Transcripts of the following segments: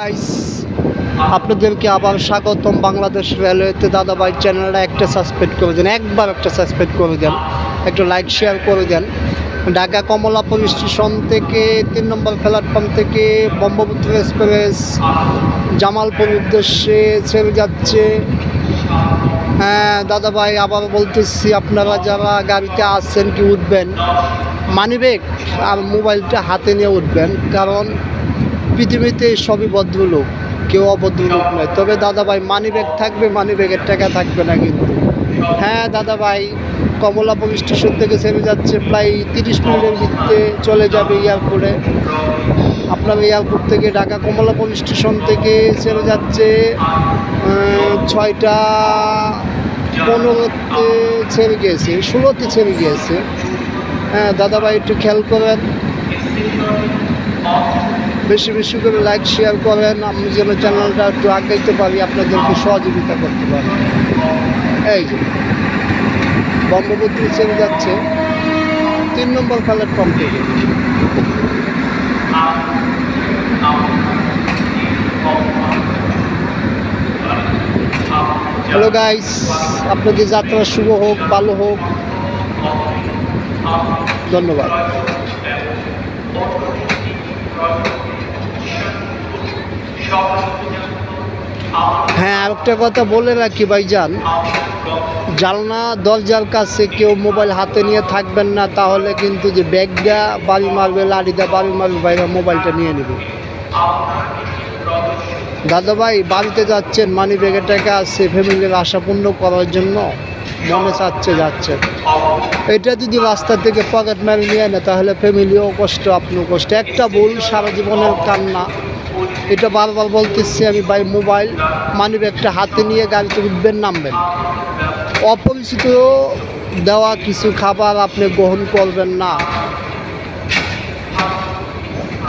Guys, আপনাদেরকে আবার স্বাগতম বাংলাদেশ রেলওয়েতে। দাদাভাই চ্যানেলটা একটা সাবস্ক্রাইব করে দেন, একবার একটা সাবস্ক্রাইব করে দেন, একটা লাইক শেয়ার করে দেন। ঢাকা কমলাপুর স্টেশন থেকে 3 নম্বর প্ল্যাটফর্ম থেকে ব্রহ্মপুত্র এক্সপ্রেস জামালপুর উদ্দেশ্যে ছেড়ে যাচ্ছে। হ্যাঁ দাদাভাই, আবার বলতেছি, আপনারা যারা গাড়িতে আসছেন কি উঠবেন, মানিব্যাগ আর মোবাইলটা হাতে নিয়ে উঠবেন, কারণ পৃথিবীতে সবই ভদ্রলোক, কেউ অভদ্রলোক নয়। তবে দাদাভাই মানিব্যাগ থাকবে, মানিব্যাগের টাকা থাকবে না কিন্তু। হ্যাঁ দাদাভাই, কমলাপুর স্টেশন থেকে ছেড়ে যাচ্ছে, প্রায় 30 মিনিটের ভিতরে চলে যাবে এয়ারপোর্টে। আপনার এয়ারপোর্ট থেকে ঢাকা কমলাপুর স্টেশন থেকে ছেড়ে যাচ্ছে 6টা 15-তে ছেড়ে গিয়েছে, 16তে ছেড়ে গিয়েছে। হ্যাঁ দাদাভাই, একটু খেয়াল করেন, বেশি বেশি করে লাইক শেয়ার করেন, আমি যেন চ্যানেলটা একটু আগাইতে পারি, আপনাদেরকে সহযোগিতা করতে পারি। এই যে ব্রহ্মপুত্র ছেড়ে যাচ্ছে 3 নম্বর প্ল্যাটফর্ম থেকে। হ্যালো গাইস, আপনাদের যাত্রা শুভ হোক, ভালো হোক, ধন্যবাদ। হ্যাঁ, আরেকটা কথা বলে রাখি ভাইজান, জানলা দরজার কাছে কেউ মোবাইল হাতে নিয়ে থাকবেন না, তাহলে কিন্তু যে ব্যাগটা বাড়ি মারবে, লাড়িটা বাড়ি মারবে, বাইরে মোবাইলটা নিয়ে নেবে। দাদাভাই, বাড়িতে যাচ্ছেন, মানি ব্যাগের টাকা আছে, ফ্যামিলির আশা পূর্ণ করার জন্য মনে চাচ্ছে যাচ্ছেন। এটা যদি রাস্তা থেকে পকেট মারি নিয়ে নেয়, তাহলে ফ্যামিলিও কষ্ট, আপনিও কষ্ট। একটা ভুল সারা জীবনের কান্না। এটা বারবার বলতেছি আমি ভাই, মোবাইল মানি ব্যাগটা হাতে নিয়ে গাড়িতে উঠবেন, নামবেন। অপরিচিত দেওয়া কিছু খাবার আপনি গ্রহণ করবেন না।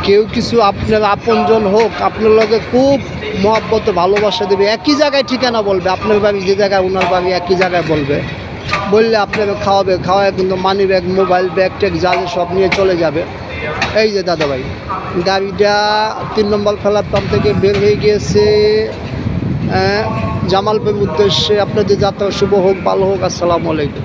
কেউ কিছু আপনার আপনজন হোক, আপনার লগে খুব মহব্বত ভালোবাসা দেবে, একই জায়গায় ঠিকানা বলবে, আপনার বাড়ি যে জায়গায় ওনার বাড়ি একই জায়গায় বলবে, বললে আপনাকে খাওয়ায় কিন্তু money bag, mobile, bag tag যা সব নিয়ে চলে যাবে। এই যে দাদাভাই, গাড়িটা 3 নম্বর প্ল্যাটফর্ম থেকে বের হয়ে গিয়েছে জামালপুর উদ্দেশ্যে। আপনাদের যাত্রা শুভ হোক, ভালো হোক। আসসালামু আলাইকুম।